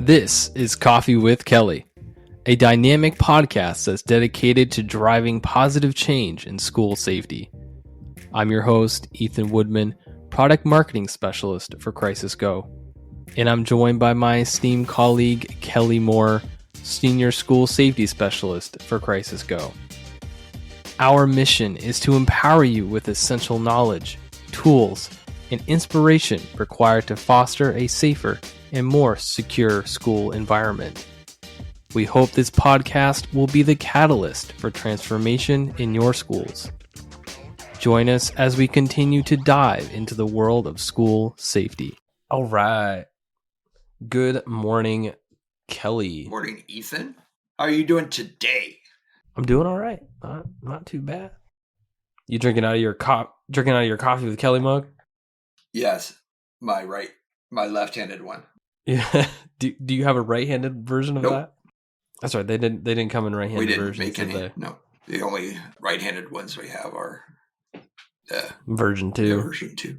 This is Coffee with Kelly, a dynamic podcast that's dedicated to driving positive change in school safety. I'm your host, Ethan Woodman, Product Marketing Specialist for Crisis Go, and I'm joined by my esteemed colleague, Kelly Moore, Senior School Safety Specialist for Crisis Go. Our mission is to empower you with essential knowledge, tools, and inspiration required to foster a safer and more secure school environment. We hope this podcast will be the catalyst for transformation in your schools. Join us as we continue to dive into the world of school safety. All right. Good morning, Kelly. Morning, Ethan. How are you doing today? I'm doing all right. Not too bad. You drinking out of your coffee with Kelly mug? Yes, my left-handed one. Yeah. Do you have a right-handed version of Nope. that? That's right. They didn't come in right-handed versions. We didn't make any. No, the only right-handed ones we have are version 2. Version 2.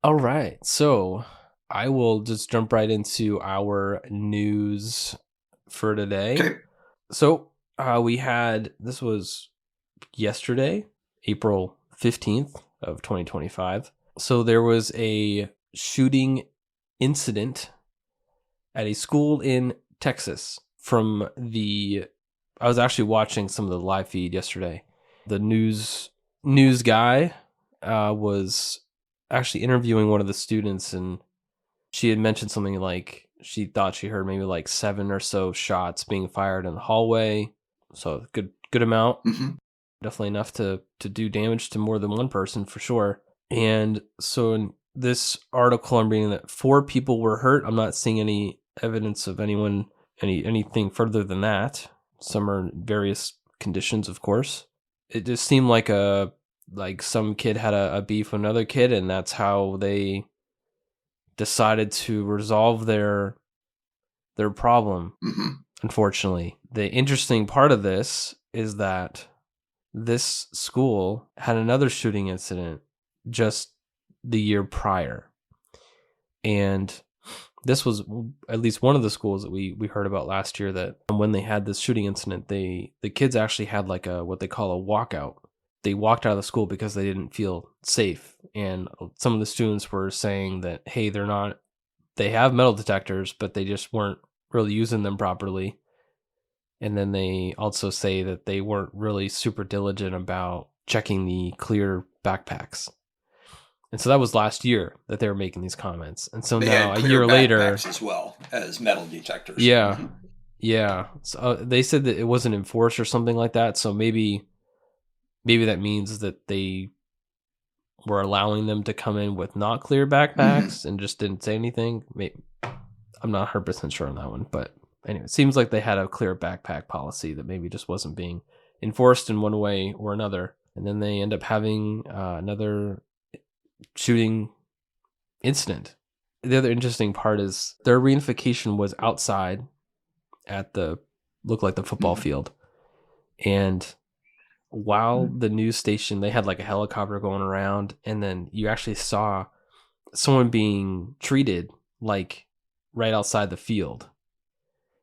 All right. So I will just jump right into our news for today. Okay. So this was yesterday, April 15th of 2025. So there was a shooting incident at a school in Texas I was actually watching some of the live feed yesterday. The news guy was actually interviewing one of the students, and she had mentioned something like she thought she heard maybe like 7 or so shots being fired in the hallway. So good amount. Mm-hmm. Definitely enough to do damage to more than one person for sure. And so in this article, I'm reading that 4 people were hurt. I'm not seeing any evidence of anything further than that. Some are in various conditions, of course. It just seemed like some kid had a beef with another kid, and that's how they decided to resolve their problem. Mm-hmm. Unfortunately, the interesting part of this is that this school had another shooting incident just the year prior. And this was at least one of the schools that we heard about last year, that when they had this shooting incident, the kids actually had like what they call a walkout. They walked out of the school because they didn't feel safe. And some of the students were saying that, hey, they have metal detectors, but they just weren't really using them properly. And then they also say that they weren't really super diligent about checking the clear backpacks. And so that was last year that they were making these comments. And so They now had a year later, as well as metal detectors. Yeah. Mm-hmm. Yeah. So they said that it wasn't enforced or something like that. So maybe that means that they were allowing them to come in with not clear backpacks and just didn't say anything. I'm not 100% sure on that one, but anyway, it seems like they had a clear backpack policy that maybe just wasn't being enforced in one way or another. And then they end up having another shooting incident. The other interesting part is their reunification was outside at looked like the football field. And while the news station, they had like a helicopter going around, and then you actually saw someone being treated like right outside the field.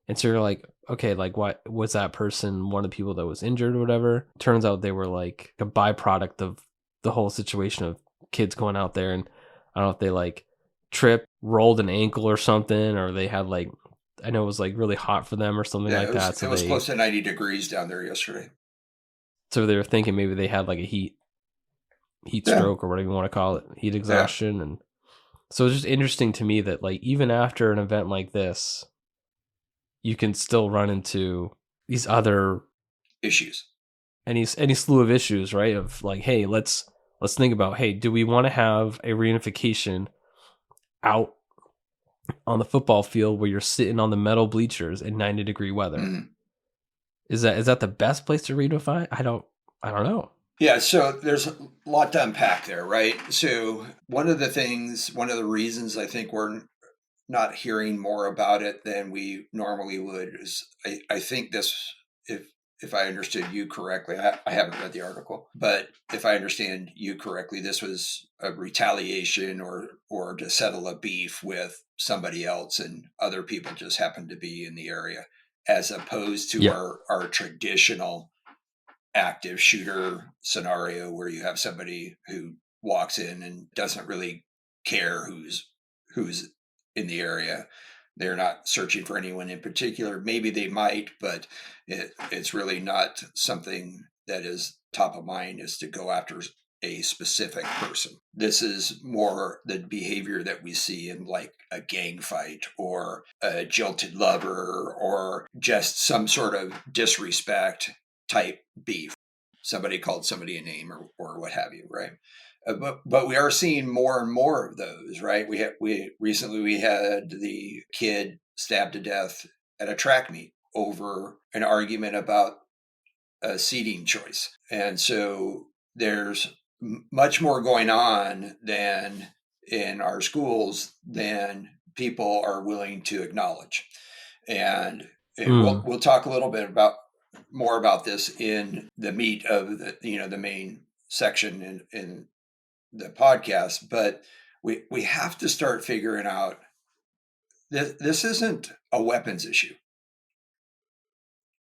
And so you're like, okay, like what was that person, one of the people that was injured or whatever? Turns out they were like a byproduct of the whole situation of kids going out there, and I don't know if they like tripped, rolled an ankle or something, or they had like, I know it was like really hot for them or something like that. So it was close to 90 degrees down there yesterday. So they were thinking maybe they had like a heat stroke or whatever you want to call it, heat exhaustion. Yeah. And so it's just interesting to me that like even after an event like this, you can still run into these other issues, any slew of issues, right? Of like, hey, let's think about, hey, do we want to have a reunification out on the football field where you're sitting on the metal bleachers in 90-degree weather? Mm-hmm. Is that the best place to reunify? I don't know. Yeah, so there's a lot to unpack there, right? So one of the reasons I think we're not hearing more about it than we normally would is I think this, if I understood you correctly, I haven't read the article, but if I understand you correctly, this was a retaliation or to settle a beef with somebody else, and other people just happened to be in the area, as opposed to Yeah. our traditional active shooter scenario where you have somebody who walks in and doesn't really care who's in the area. They're not searching for anyone in particular. Maybe they might, but it's really not something that is top of mind, is to go after a specific person. This is more the behavior that we see in like a gang fight or a jilted lover or just some sort of disrespect type beef. Somebody called somebody a name or what have you, right? But we are seeing more and more of those, right? We recently had the kid stabbed to death at a track meet over an argument about a seating choice, and so there's much more going on than in our schools than people are willing to acknowledge, and Mm. we'll talk a little bit about more about this in the meat of the main section in the podcast, but we have to start figuring out this isn't a weapons issue,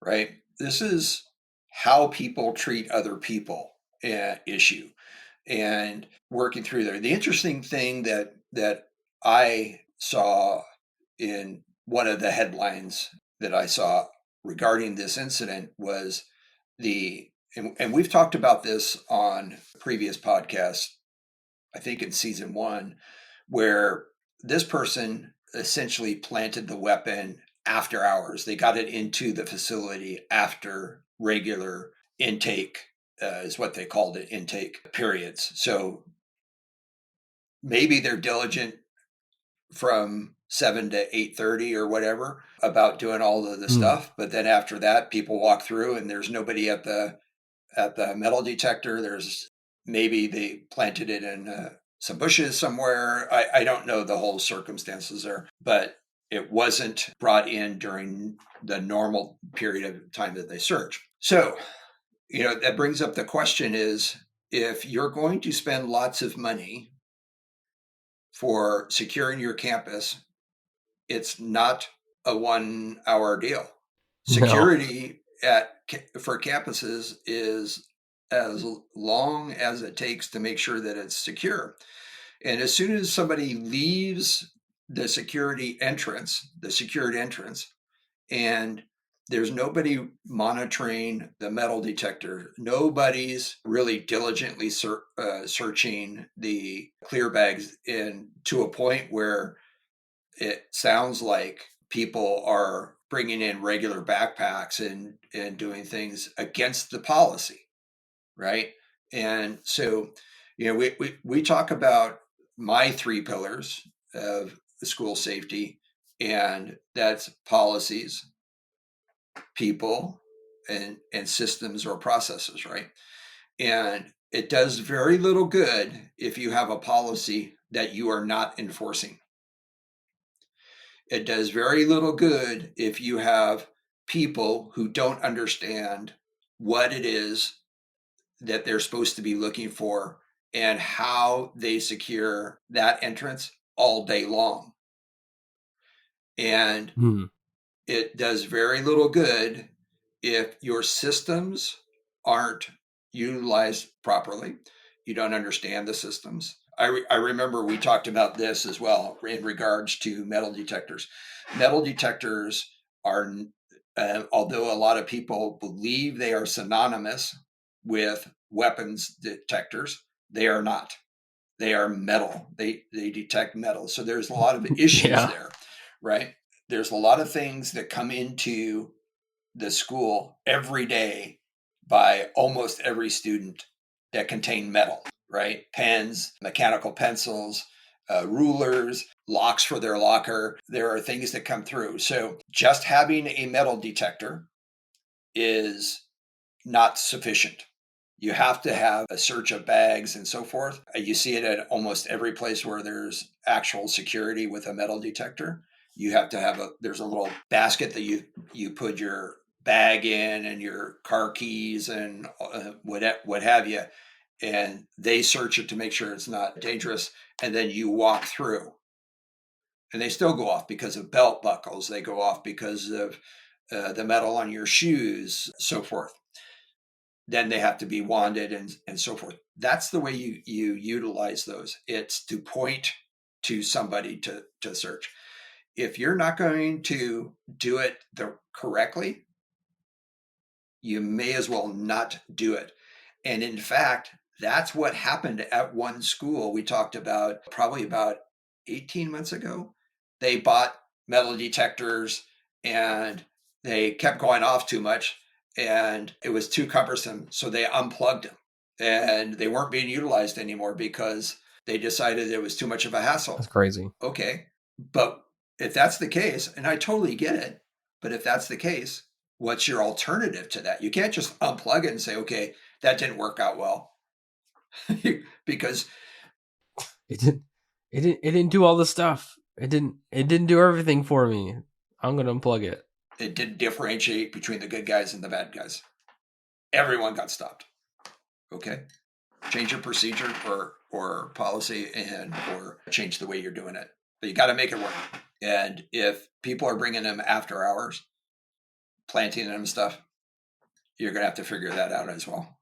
right? This is how people treat other people issue, and working through there. The interesting thing that I saw in one of the headlines that I saw regarding this incident was and we've talked about this on previous podcasts, I think in season 1, where this person essentially planted the weapon after hours. They got it into the facility after regular intake, is what they called it, intake periods. So maybe they're diligent from 7 to 8:30 or whatever about doing all of the Mm. stuff, but then after that, people walk through and there's nobody at the metal detector. There's maybe they planted it in some bushes somewhere. I don't know the whole circumstances there, but it wasn't brought in during the normal period of time that they search. So, that brings up the question is, if you're going to spend lots of money for securing your campus, it's not a 1 hour deal. No. Security for campuses is as long as it takes to make sure that it's secure. And as soon as somebody leaves the secured entrance, and there's nobody monitoring the metal detector, nobody's really diligently searching the clear bags, and to a point where it sounds like people are bringing in regular backpacks and doing things against the policy, right? And so, we talk about my 3 pillars of school safety, and that's policies, people, and systems or processes, right? And it does very little good if you have a policy that you are not enforcing. It does very little good if you have people who don't understand what it is that they're supposed to be looking for and how they secure that entrance all day long. And Mm. it does very little good if your systems aren't utilized properly. You don't understand the systems. I remember we talked about this as well in regards to metal detectors. Metal detectors are, although a lot of people believe they are synonymous with weapons detectors, they are not. They are metal. They detect metal. So there's a lot of issues Yeah. there, right? There's a lot of things that come into the school every day by almost every student that contain metal, right? Pens, mechanical pencils, rulers, locks for their locker. There are things that come through. So just having a metal detector is not sufficient. You have to have a search of bags and so forth. You see it at almost every place where there's actual security with a metal detector. You have to have there's a little basket that you put your bag in and your car keys and what have you, and they search it to make sure it's not dangerous, and then you walk through, and they still go off because of belt buckles, they go off because of the metal on your shoes, so forth. Then they have to be wanded and so forth. That's the way you utilize those. It's to point to somebody to search. If you're not going to do it correctly, you may as well not do it. And in fact, that's what happened at one school we talked about probably about 18 months ago. They bought metal detectors and they kept going off too much and it was too cumbersome. So they unplugged them and they weren't being utilized anymore because they decided it was too much of a hassle. That's crazy. Okay. But if that's the case, and I totally get it, but if that's the case, what's your alternative to that? You can't just unplug it and say, okay, that didn't work out well. Because it didn't do all the stuff. It didn't do everything for me. I'm gonna unplug it. It didn't differentiate between the good guys and the bad guys. Everyone got stopped. Okay. Change your procedure or policy or change the way you're doing it. But you got to make it work. And if people are bringing them after hours, planting them and stuff, you're going to have to figure that out as well.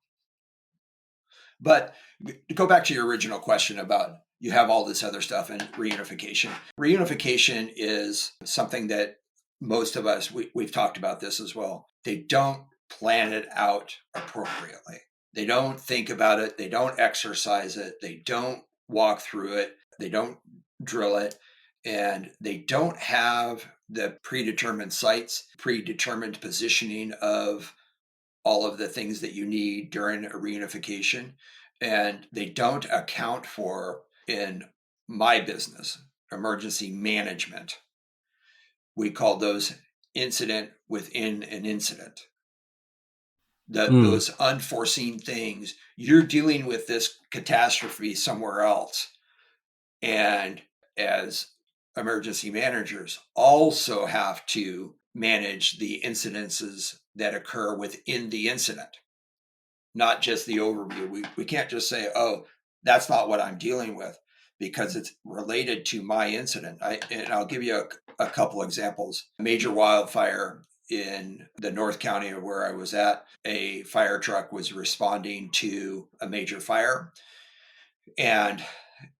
But to go back to your original question about you have all this other stuff and reunification. Reunification is something that most of us, we've talked about this as well. They don't plan it out appropriately. They don't think about it. They don't exercise it. They don't walk through it. They don't drill it. And they don't have the predetermined sites, predetermined positioning of all of the things that you need during a reunification. And they don't account for, in my business, emergency management. We call those incident within an incident. Those unforeseen things. You're dealing with this catastrophe somewhere else. And as emergency managers also have to manage the incidences that occur within the incident, not just the overview. We can't just say, oh, that's not what I'm dealing with because it's related to my incident. And I'll give you a couple examples. A major wildfire in the North County where I was at, a fire truck was responding to a major fire. And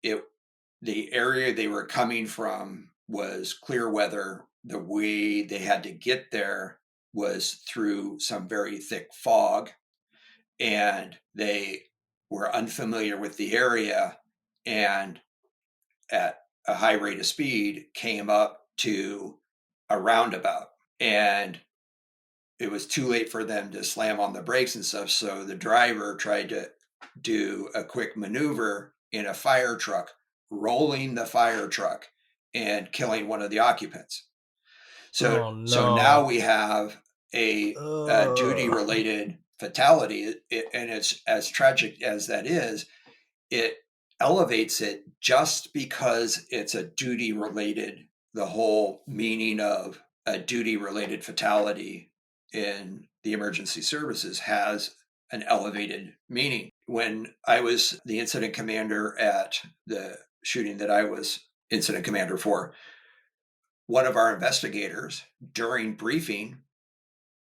the area they were coming from was clear weather. The way they had to get there was through some very thick fog. And they were unfamiliar with the area and at a high rate of speed came up to a roundabout. And it was too late for them to slam on the brakes and stuff. So the driver tried to do a quick maneuver in a fire truck, rolling the fire truck and killing one of the occupants. So, Oh, no. So now we have a duty related fatality. And it's as tragic as that is, it elevates it just because it's a duty related, the whole meaning of a duty related fatality in the emergency services has an elevated meaning. When I was the incident commander at the shooting that I was incident commander for, one of our investigators during briefing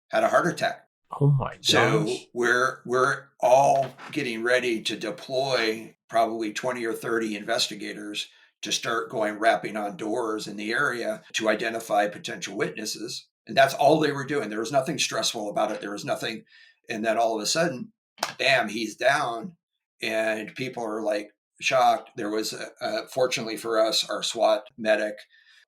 had a heart attack. Oh my gosh. So we're all getting ready to deploy probably 20 or 30 investigators to start going rapping on doors in the area to identify potential witnesses. And that's all they were doing. There was nothing stressful about it. There was nothing. And then all of a sudden, bam, he's down. And people are like shocked. There was, fortunately for us, our SWAT medic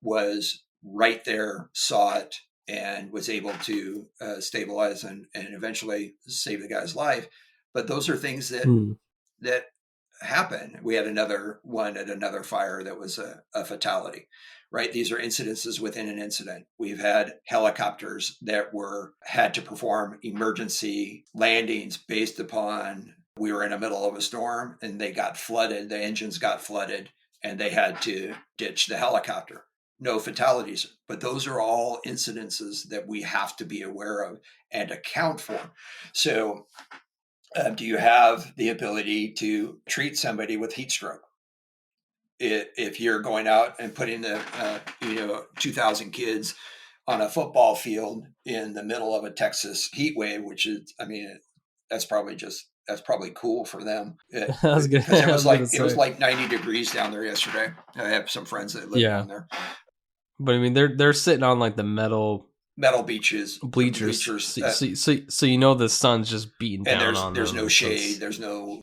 was right there, saw it, and was able to stabilize and eventually save the guy's life. But those are things that happen. We had another one at another fire that was a fatality, right? These are incidences within an incident. We've had helicopters that had to perform emergency landings based upon we were in the middle of a storm and they got flooded. The engines got flooded and they had to ditch the helicopter. no fatalities. But those are all incidences that we have to be aware of and account for. So, do you have the ability to treat somebody with heat stroke? If you're going out and putting the 2,000 kids on a football field in the middle of a Texas heat wave, which is, I mean, that's probably cool for them. I was gonna, Because I was gonna it was say, like 90 degrees down there yesterday. I have some friends that live yeah, down there. but I mean, they're sitting on like the metal Metal beaches, bleachers, bleachers, so you know the sun's just beating and down on there's them, no and so shade, it's there's no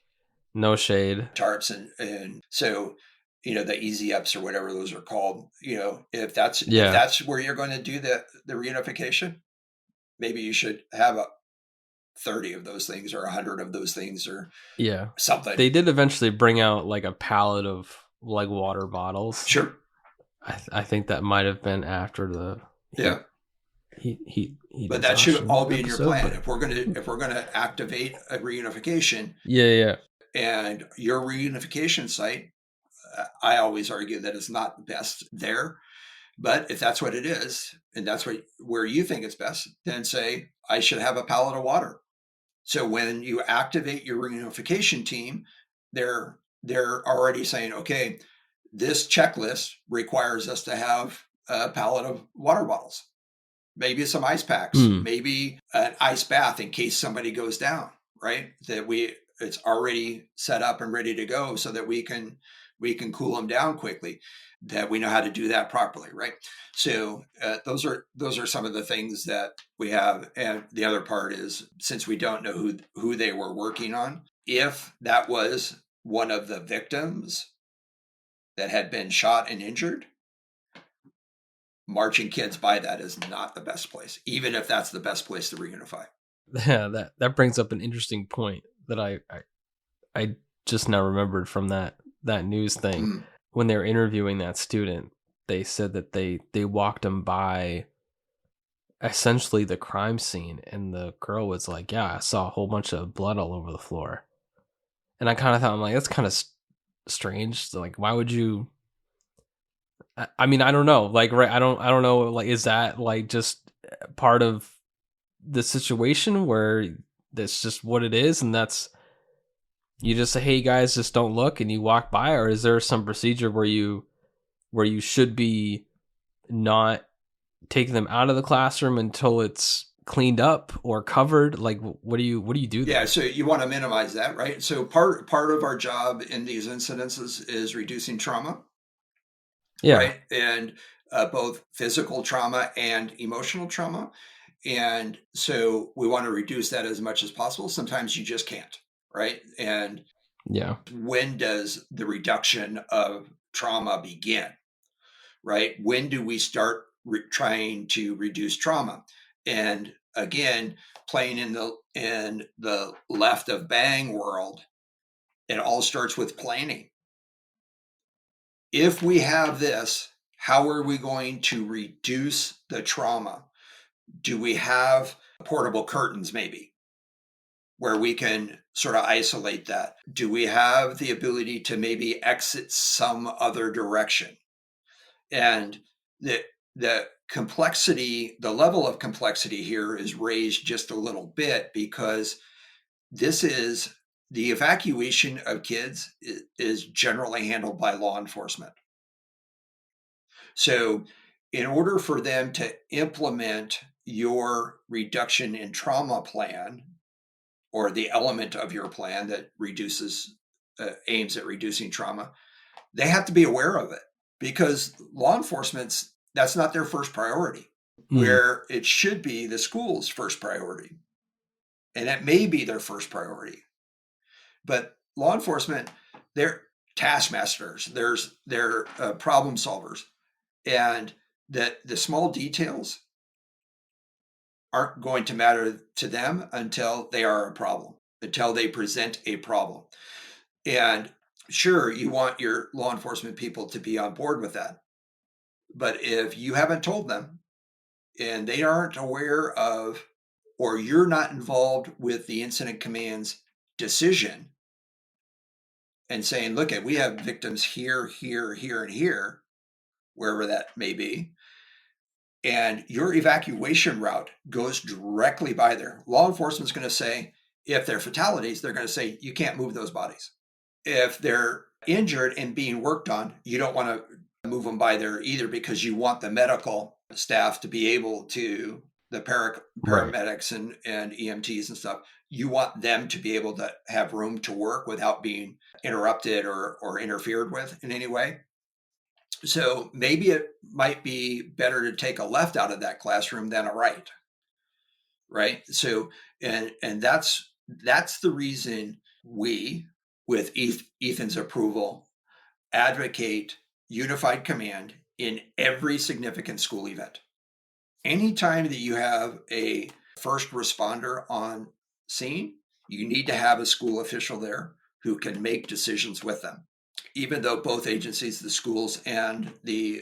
no shade. tarps, and so the easy ups or whatever those are called. If Yeah, that's where you're going to do the reunification, maybe you should have 30 of those things or 100 of those things or yeah. something. They did eventually bring out like a pallet of like water bottles. Sure. I think that might have been after the Yeah. heat But that should exhaustion all be in your episode. plan. But If we're gonna activate a reunification yeah. and your reunification site, I always argue that it's not the best there. But if that's what it is, and that's where you think it's best, then say I should have a pallet of water. So when you activate your reunification team, they're already saying, okay, this checklist requires us to have a pallet of water bottles, maybe some ice packs, Mm, maybe an ice bath in case somebody goes down, right? It's already set up and ready to go so that we can cool them down quickly, that we know how to do that properly, right? So those are some of the things that we have. And the other part is, since we don't know who they were working on, if that was one of the victims that had been shot and injured, marching kids by that is not the best place, even if that's the best place to reunify. yeah, that brings up an interesting point that I just now remembered from that news thing. Mm. When they were interviewing that student, they said that they walked him by essentially the crime scene, and the girl was like, "Yeah, I saw a whole bunch of blood all over the floor." And I kind of thought, I'm like, that's kind of strange. So, like, why would you? I mean, I don't know. Like, right? I don't know. Like, is that like just part of the situation where that's just what it is, and that's you just say, "Hey guys, just don't look," and you walk by, or is there some procedure where you should be not taking them out of the classroom until it's cleaned up or covered? Like, what do you do Yeah, there? so you want to minimize that, right? So part of our job in these incidences is reducing trauma, Yeah, right? And both physical trauma and emotional trauma. And so we want to reduce that as much as possible. Sometimes you just can't, right? And yeah, when does the reduction of trauma begin, right? When do we start trying to reduce trauma? And again, playing in the left of bang world, it all starts with planning. If we have this, how are we going to reduce the trauma? Do we have portable curtains, maybe, where we can sort of isolate that? Do we have the ability to maybe exit some other direction? And the the level of complexity here is raised just a little bit because this is the evacuation of kids is generally handled by law enforcement. So, in order for them to implement your reduction in trauma plan, or the element of your plan that reduces aims at reducing trauma, they have to be aware of it, because law enforcement's that's not their first priority, mm, where it should be the school's first priority, and it may be their first priority. But law enforcement, they're taskmasters, they're problem solvers, and that the small details aren't going to matter to them until they are a problem, until they present a problem. And sure, you want your law enforcement people to be on board with that. But if you haven't told them and they aren't aware of, or you're not involved with the incident command's decision and saying, look, we have victims here, here, here, and here, wherever that may be, and your evacuation route goes directly by there. Law enforcement's going to say, if they're fatalities, they're going to say, you can't move those bodies. If they're injured and being worked on, you don't want to move them by there either, because you want the medical staff to be able to, the Right. paramedics and EMTs and stuff, you want them to be able to have room to work without being interrupted or interfered with in any way. So maybe it might be better to take a left out of that classroom than a right. Right. So, and that's the reason we, with Ethan's approval, advocate unified command in every significant school event. Anytime that you have a first responder on scene, you need to have a school official there who can make decisions with them. Even though both agencies, the schools and the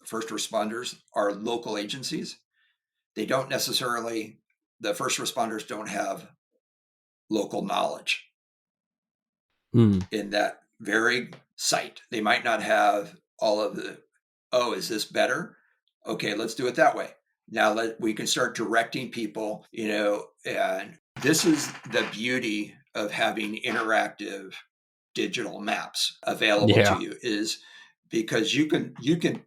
first responders, are local agencies, they don't necessarily, the first responders don't have local knowledge in that very site. They might not have all of the, oh, is this better? Okay, let's do it that way. Now we can start directing people, and this is the beauty of having interactive digital maps available to Yeah. you, is because you can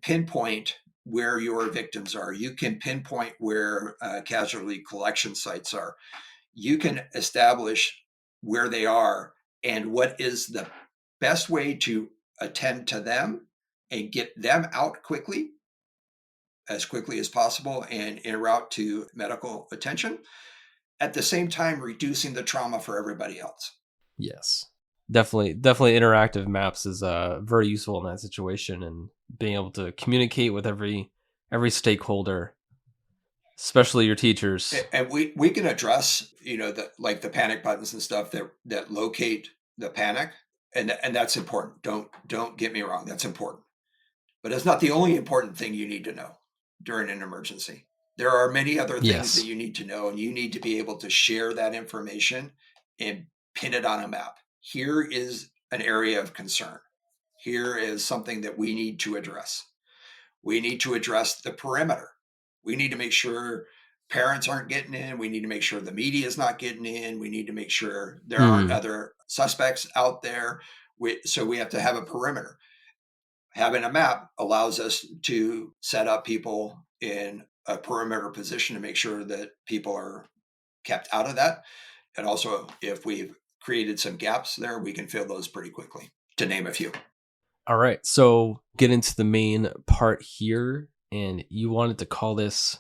pinpoint where your victims are. You can pinpoint where casualty collection sites are. You can establish where they are and what is the best way to attend to them and get them out quickly, as quickly as possible, and en route to medical attention, at the same time reducing the trauma for everybody else. Yes. Definitely interactive maps is very useful in that situation, and being able to communicate with every stakeholder, especially your teachers. And we can address, the panic buttons and stuff that locate the panic, and that's important. Don't get me wrong, that's important. But it's not the only important thing you need to know during an emergency. There are many other things that Yes. you need to know, and you need to be able to share that information and pin it on a map. Here is an area of concern. Here is something that we need to address. We need to address the perimeter. We need to make sure parents aren't getting in. We need to make sure the media is not getting in. We need to make sure there aren't other suspects out there. So we have to have a perimeter. Having a map allows us to set up people in a perimeter position to make sure that people are kept out of that. And also, if we've created some gaps there, we can fill those pretty quickly, to name a few. All right. So get into the main part here, and you wanted to call this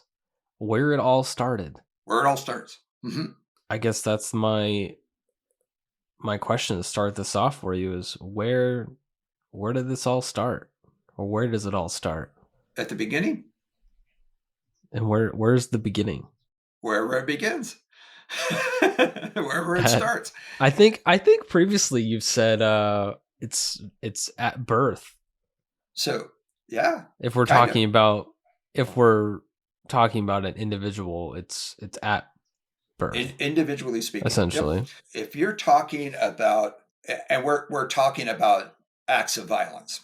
where it all started. Where it all starts. Mm-hmm. I guess that's my question to start this off for you is where did this all start? Or where does it all start? At the beginning. And where's the beginning? Wherever it begins. Wherever it starts. I think previously you've said it's at birth. So, yeah. If we're talking about an individual, it's at birth. Individually speaking. Essentially. Yep. If you're talking about, and we're talking about acts of violence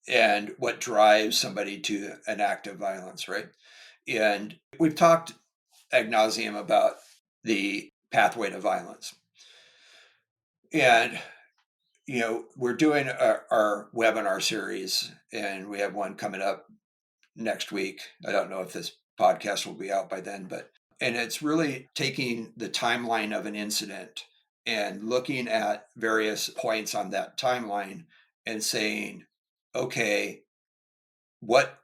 and what drives somebody to an act of violence, right? And we've talked ad nauseum about the pathway to violence. And, we're doing our webinar series, and we have one coming up next week. I don't know if this podcast will be out by then, and it's really taking the timeline of an incident and looking at various points on that timeline and saying, okay, what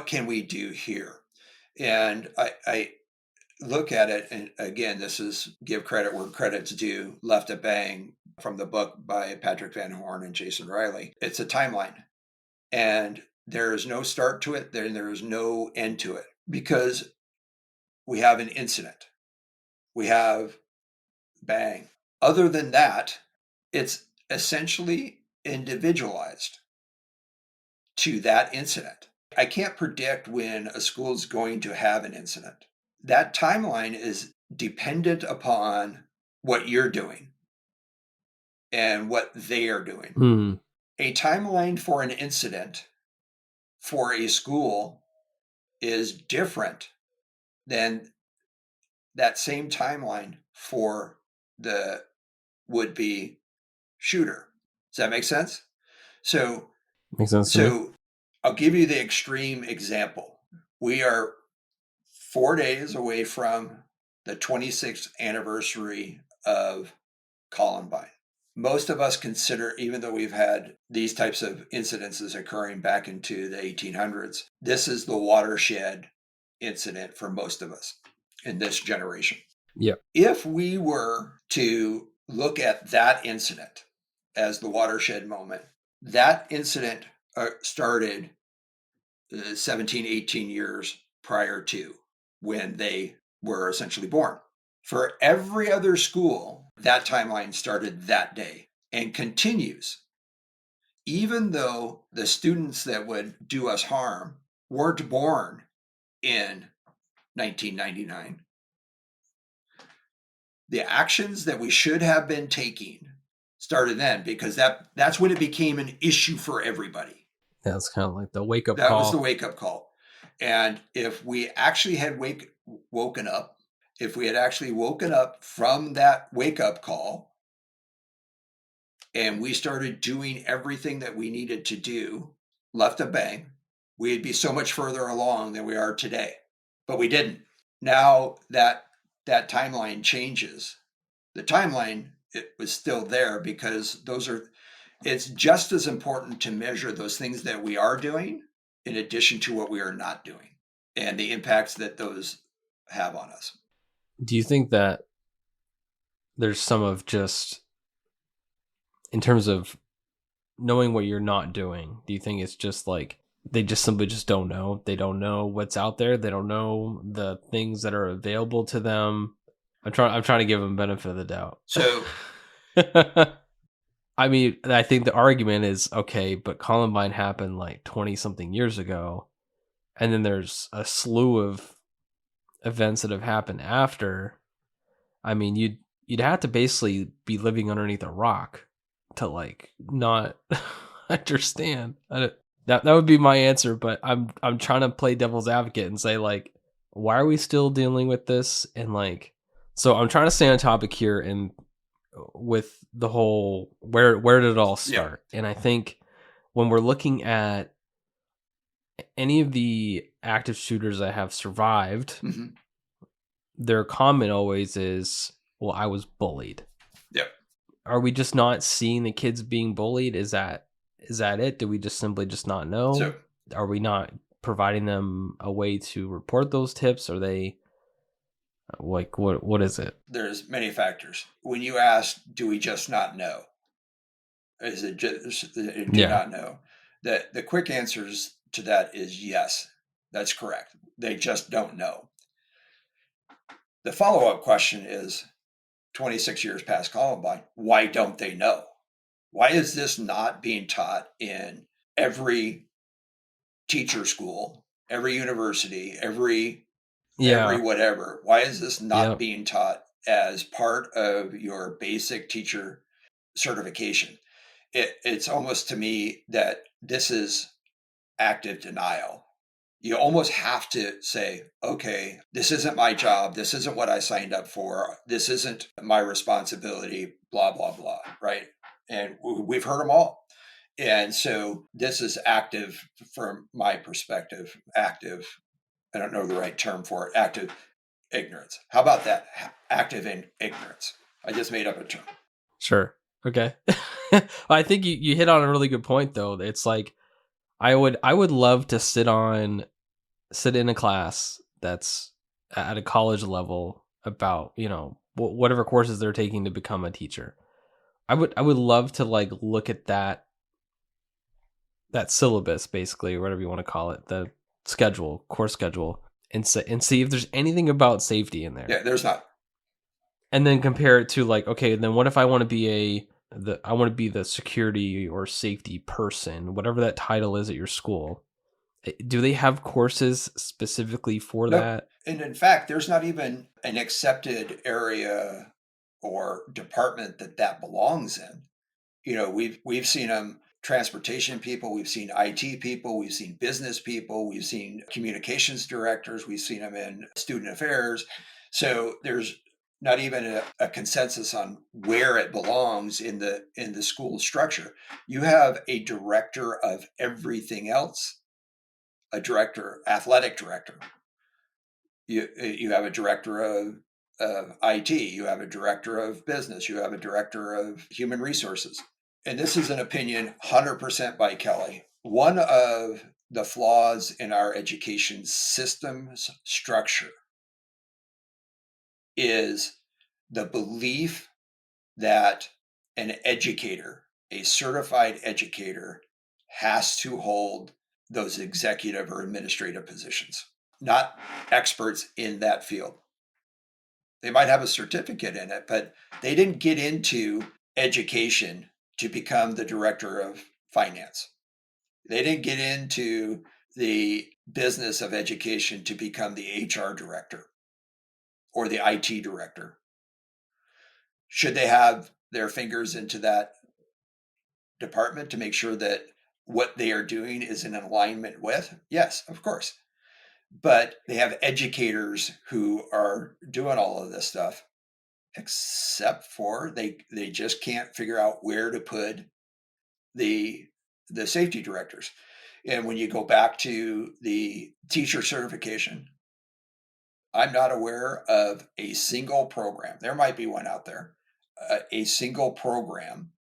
can we do here? And I look at it, and again, this is give credit where credit's due, Left a Bang, from the book by Patrick Van Horn and Jason Riley. It's a timeline, and there is no start to it, there is no end to it, because we have an incident, we have bang. Other than that, it's essentially individualized to that incident. I can't predict when a school is going to have an incident. That timeline is dependent upon what you're doing and what they are doing. A timeline for an incident for a school is different than that same timeline for the would-be shooter. Does that make sense? So, Makes sense to me. so I'll give you the extreme example. We are 4 days away from the 26th anniversary of Columbine. Most of us consider, even though we've had these types of incidences occurring back into the 1800s, this is the watershed incident for most of us in this generation. Yeah. If we were to look at that incident as the watershed moment, that incident started 17, 18 years prior to when they were essentially born. For every other school, that timeline started that day and continues, even though the students that would do us harm weren't born in 1999. The actions that we should have been taking started then, because that's when it became an issue for everybody. Yeah, it's kind of like the wake up That call. was the wake up call. And if we actually had woken up, if we had actually woken up from that wake up call and we started doing everything that we needed to do, left a bang, we'd be so much further along than we are today. But we didn't. Now that timeline changes. The timeline, it was still there, because it's just as important to measure those things that we are doing in addition to what we are not doing and the impacts that those have on us. Do you think that there's some of just, in terms of knowing what you're not doing, do you think it's just like they just simply just don't know? They don't know what's out there. They don't know the things that are available to them. I'm trying to give them benefit of the doubt. So I mean, I think the argument is, okay, but Columbine happened like 20 something years ago, and then there's a slew of events that have happened after. I mean, you'd have to basically be living underneath a rock to like not understand. That would be my answer, but I'm trying to play devil's advocate and say, like, why are we still dealing with this? And like, so I'm trying to stay on topic here and with the whole where did it all start? Yeah. And I think when we're looking at any of the active shooters that have survived, mm-hmm. their comment always is, well, I was bullied. Yep. Are we just not seeing the kids being bullied? Is that it? Do we just simply just not know? So, are we not providing them a way to report those tips? Are they like, what is it? There's many factors. When you ask, do we just not know? Is it just not know? The quick answers to that is yes, that's correct. They just don't know. The follow-up question is, 26 years past Columbine, why don't they know? Why is this not being taught in every teacher school, every university, every whatever? Why is this not being taught as part of your basic teacher certification? It's almost, to me, that this is active denial. You almost have to say, okay, this isn't my job. This isn't what I signed up for. This isn't my responsibility, blah, blah, blah, right? And we've heard them all. And so this is active, from my perspective, active, I don't know the right term for it, active ignorance. How about that? Active ignorance. I just made up a term. Sure. Okay. I think you hit on a really good point, though. It's like, I would love to sit in a class that's at a college level about, whatever courses they're taking to become a teacher. I would love to like look at that syllabus, basically, or whatever you want to call it, the course schedule, and see if there's anything about safety in there. Yeah, there's not. And then compare it to like, okay, then what if I want to be the security or safety person, whatever that title is at your school. Do they have courses specifically for that? And in fact, there's not even an accepted area or department that belongs in. We've seen them transportation people, we've seen IT people, we've seen business people, we've seen communications directors, we've seen them in student affairs. So there's not even a consensus on where it belongs in the school structure. You have a director of everything else, a director, athletic director. You have a director of IT, you have a director of business, you have a director of human resources. And this is an opinion 100% by Kelly. One of the flaws in our education system's structure is the belief that an educator, a certified educator, has to hold those executive or administrative positions, not experts in that field. They might have a certificate in it, but they didn't get into education to become the director of finance. They didn't get into the business of education to become the HR director or the IT director. Should they have their fingers into that department to make sure that what they are doing is in alignment with? Yes, of course. But they have educators who are doing all of this stuff, except for they just can't figure out where to put the safety directors. And when you go back to the teacher certification, I'm not aware of a single program. There might be one out there, a single program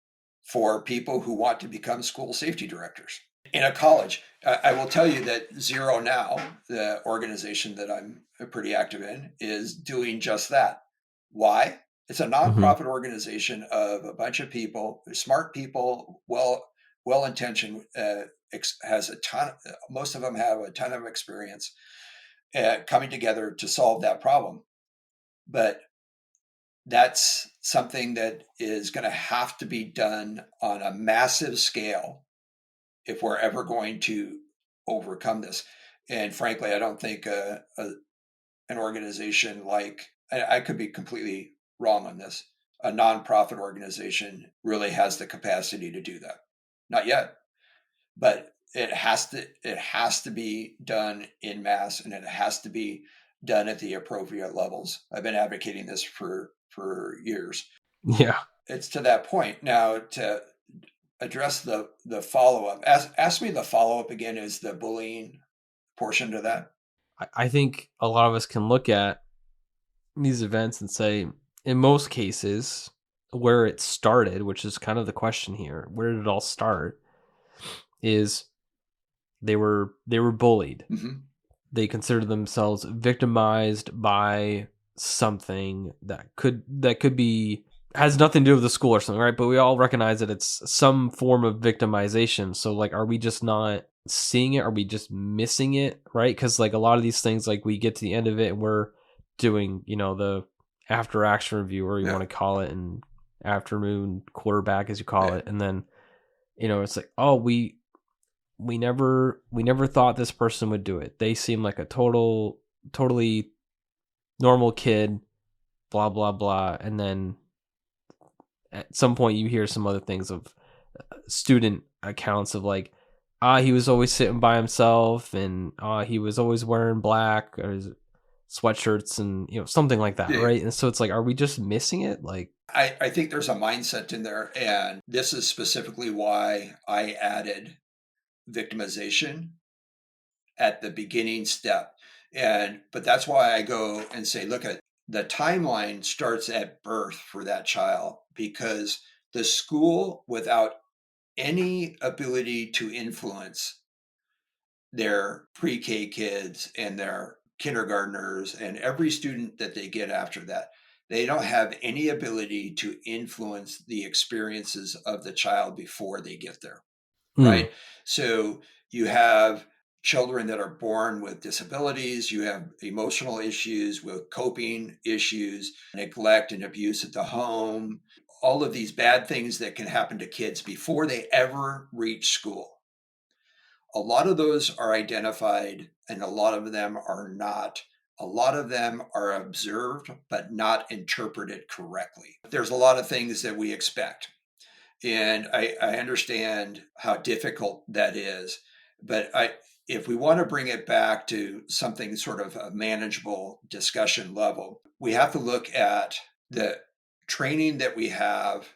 for people who want to become school safety directors in a college. I will tell you that Zero Now, the organization that I'm pretty active in, is doing just that. Why? It's a nonprofit organization of a bunch of people, smart people, well intentioned, has a ton. Most of them have a ton of experience coming together to solve that problem. But that's something that is going to have to be done on a massive scale if we're ever going to overcome this. And frankly, I don't think an organization like, I could be completely wrong on this, a nonprofit organization really has the capacity to do that. Not yet, but it has to be done in mass, and it has to be done at the appropriate levels. I've been advocating this for years. Yeah. It's to that point now. To address the follow-up, ask me the follow-up again, is the bullying portion to that. I think a lot of us can look at these events and say, in most cases, where it started, which is kind of the question here, where did it all start, is they were bullied. Mm-hmm. They considered themselves victimized by something that could be, has nothing to do with the school or something, right? But we all recognize that it's some form of victimization. So like, are we just not seeing it? Are we just missing it? Right? Because like a lot of these things, like we get to the end of it and we're doing, the after action review, or you want to call it, and afternoon quarterback, as you call it. And then, it's like, oh, we never thought this person would do it. They seem like a totally normal kid, blah, blah, blah. And then at some point you hear some other things of student accounts of like, he was always sitting by himself, and he was always wearing black or sweatshirts and, something like that. Yeah. Right. And so it's like, are we just missing it? Like, I think there's a mindset in there. And this is specifically why I added victimization at the beginning step. But that's why I go and say, look, at the timeline starts at birth for that child, because the school, without any ability to influence their pre-K kids and their kindergartners and every student that they get after that, they don't have any ability to influence the experiences of the child before they get there. Right? So you have children that are born with disabilities, you have emotional issues with coping issues, neglect and abuse at the home, all of these bad things that can happen to kids before they ever reach school. A lot of those are identified, and a lot of them are not. A lot of them are observed but not interpreted correctly. There's a lot of things that we expect. And I understand how difficult that is. But if we want to bring it back to something sort of a manageable discussion level, we have to look at the training that we have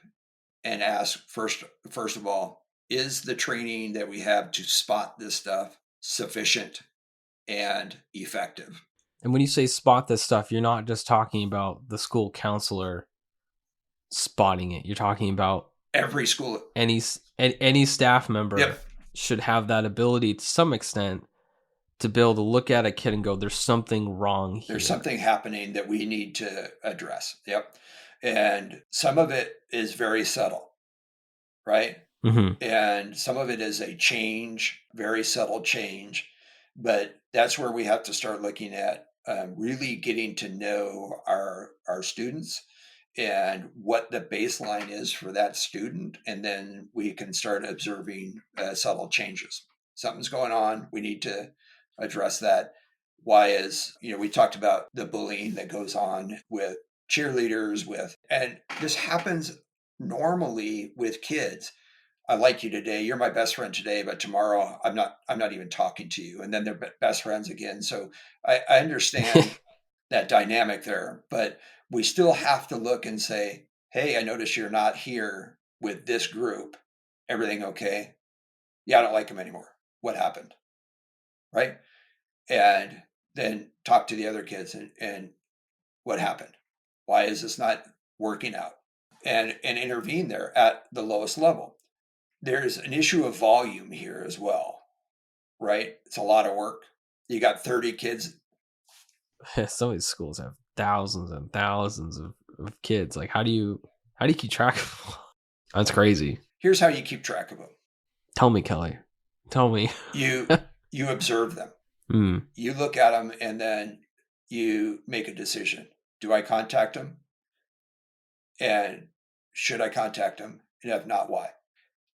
and ask first of all, is the training that we have to spot this stuff sufficient and effective? And when you say spot this stuff, you're not just talking about the school counselor spotting it. You're talking about Every school. any staff member Yep. should have that ability to some extent to be able to look at a kid and go, there's something wrong here. There's something happening that we need to address. Yep. And some of it is very subtle, right? Mm-hmm. And some of it is a change, very subtle change. But that's where we have to start looking at really getting to know our students and what the baseline is for that student. And then we can start observing subtle changes. Something's going on. We need to address that. Why is, we talked about the bullying that goes on with cheerleaders and this happens normally with kids. I like you today. You're my best friend today, but tomorrow I'm not even talking to you. And then they're best friends again. So I understand that dynamic there, but we still have to look and say, hey, I notice you're not here with this group. Everything okay? Yeah, I don't like him anymore. What happened? Right? And then talk to the other kids and what happened? Why is this not working out? And intervene there at the lowest level. There's an issue of volume here as well, right? It's a lot of work. You got 30 kids. Some of these schools have thousands and thousands of kids. Like, how do you keep track of them? That's crazy. Here's how you keep track of them. Tell me, Kelly. Tell me. You observe them. Mm. You look at them and then you make a decision. Do I contact them? And should I contact them? And if not, why?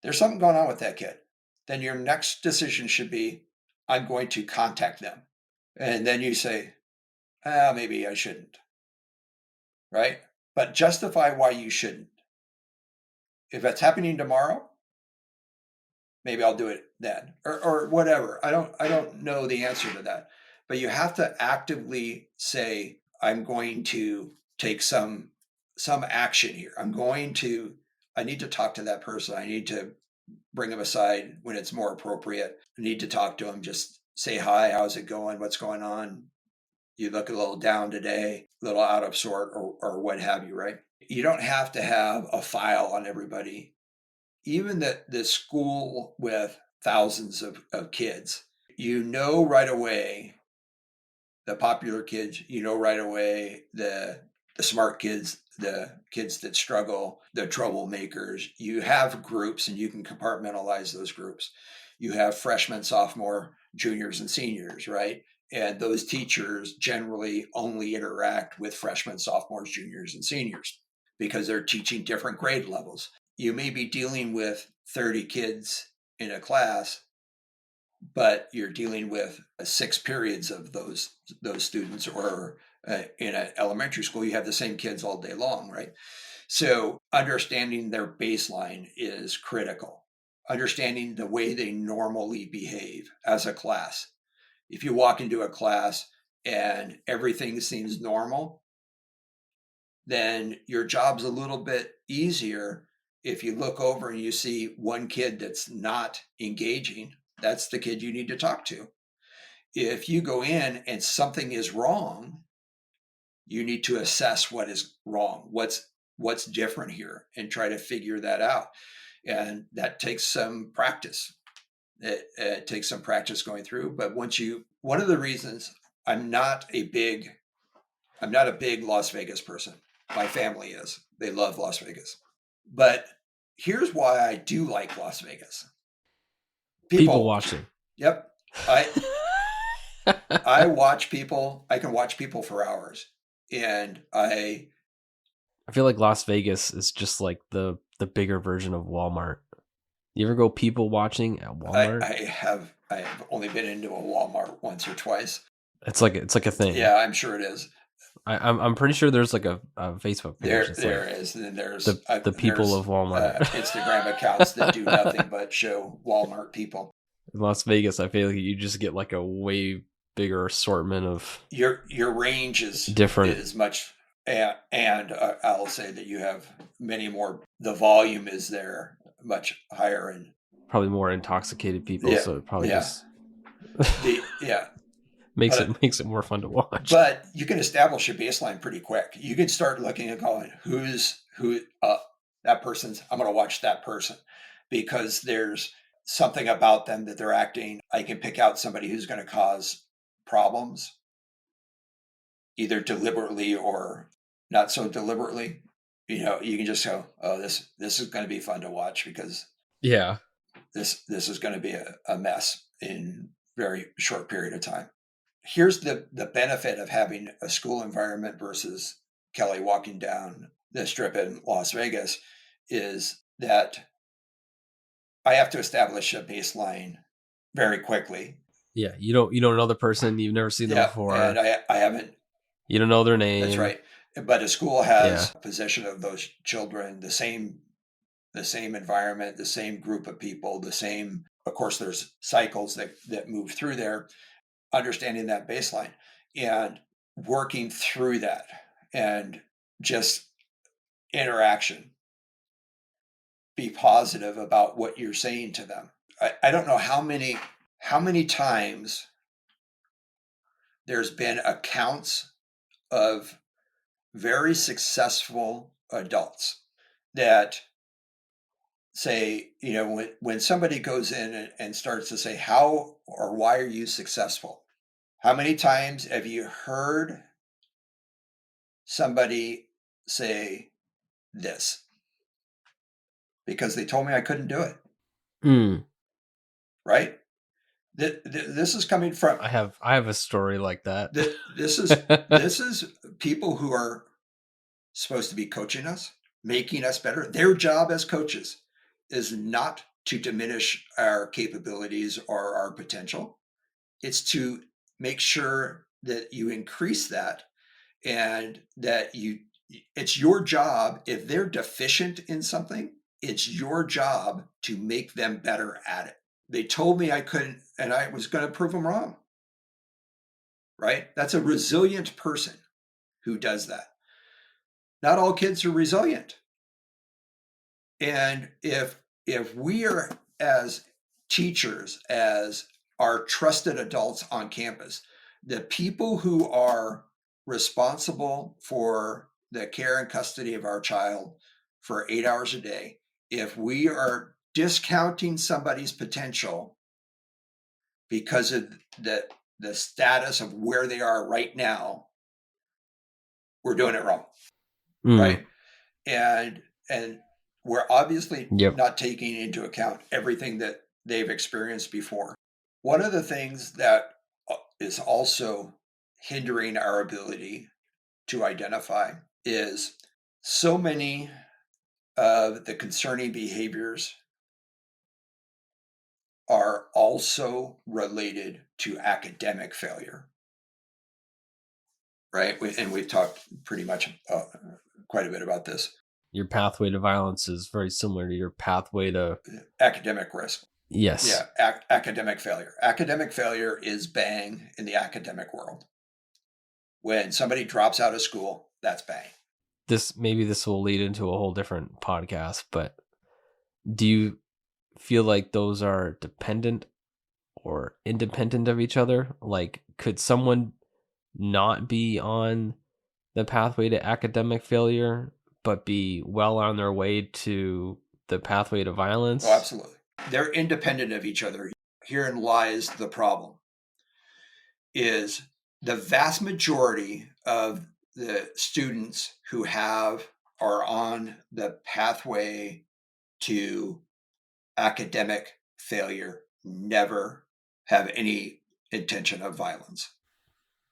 There's something going on with that kid. Then your next decision should be, I'm going to contact them. And then you say, maybe I shouldn't. Right? But justify why you shouldn't. If it's happening tomorrow, maybe I'll do it then, or whatever. I don't know the answer to that, but you have to actively say, I'm going to take some action here. I need to talk to that person. I need to bring them aside when it's more appropriate. I need to talk to them. Just say hi. How's it going? What's going on? You look a little down today, a little out of sort, or what have you, right? You don't have to have a file on everybody. Even the school with thousands of kids, right away, the popular kids, right away, the smart kids, the kids that struggle, the troublemakers. You have groups and you can compartmentalize those groups. You have freshmen, sophomore, juniors, and seniors, right? And those teachers generally only interact with freshmen, sophomores, juniors, and seniors because they're teaching different grade levels. You may be dealing with 30 kids in a class, but you're dealing with 6 periods of those students, or in an elementary school, you have the same kids all day long, right? So understanding their baseline is critical. Understanding the way they normally behave as a class. If you walk into a class and everything seems normal, then your job's a little bit easier. If you look over and you see one kid that's not engaging, that's the kid you need to talk to. If you go in and something is wrong, you need to assess what is wrong, what's different here, and try to figure that out. And that takes some practice. It takes some practice going through. But one of the reasons I'm not a big Las Vegas person. My family is. They love Las Vegas. But here's why I do like Las Vegas. People watching. Yep. I watch people. I can watch people for hours. And I feel like Las Vegas is just like the bigger version of Walmart. You ever go people watching at Walmart? I have only been into a Walmart once or twice. It's like a thing. Yeah, I'm sure it is. I'm pretty sure there's like a Facebook page. It's There like is, and then the people there's of Walmart. Instagram accounts that do nothing but show Walmart people. In Las Vegas, I feel like you just get like a way bigger assortment of Your range different. is much, and I'll say that you have many more. The volume is there much higher, and Probably more intoxicated people, yeah, so it probably yeah, just yeah. makes But it more fun to watch. but you can establish a baseline pretty quick. You can start looking and going, who that person's. I'm going to watch that person because there's something about them that they're acting. I can pick out somebody who's going to cause problems, either deliberately or not so deliberately. You can just go, oh, this is going to be fun to watch because Yeah. this is going to be a mess in very short period of time. Here's the benefit of having a school environment versus Kelly walking down the strip in Las Vegas is that I have to establish a baseline very quickly. Yeah, you don't know the person, you've never seen them Yeah, and before. I haven't. You don't know their That's name. right. But a school Yeah. has possession of those children, the same environment, the same group of people, the same. Of course, there's cycles that move through there. Understanding that baseline and working through that, and just interaction. Be positive about what you're saying to them. I don't know how many times there's been accounts of very successful adults that say, when somebody goes in and starts to say, how or why are you successful? How many times have you heard somebody say this? Because they told me I couldn't do it. Mm. Right? This is coming from. I have a story like that. This is people who are supposed to be coaching us, making us better. Their job as coaches is not to diminish our capabilities or our potential. It's to make sure that you increase that, and that it's your job. If they're deficient in something, it's your job to make them better at it. They told me I couldn't, and I was going to prove them wrong. Right? That's a resilient person who does that. Not all kids are resilient. And if we are, as teachers, as our trusted adults on campus, the people who are responsible for the care and custody of our child for 8 hours a day, if we are discounting somebody's potential because of the status of where they are right now, we're doing it wrong. Right? And we're obviously not taking into account everything that they've experienced before. One of the things that is also hindering our ability to identify is so many of the concerning behaviors are also related to academic failure. Right? And we've talked pretty much quite a bit about this. Your pathway to violence is very similar to your pathway to academic risk. Yes. Yeah, academic failure. Academic failure is bang in the academic world. When somebody drops out of school, that's bang. This will lead into a whole different podcast, but do you feel like those are dependent or independent of each other? Like, could someone not be on the pathway to academic failure, but be well on their way to the pathway to violence? Oh, absolutely. They're independent of each other. Herein lies the problem. Is the vast majority of the students who are on the pathway to academic failure never have any intention of violence.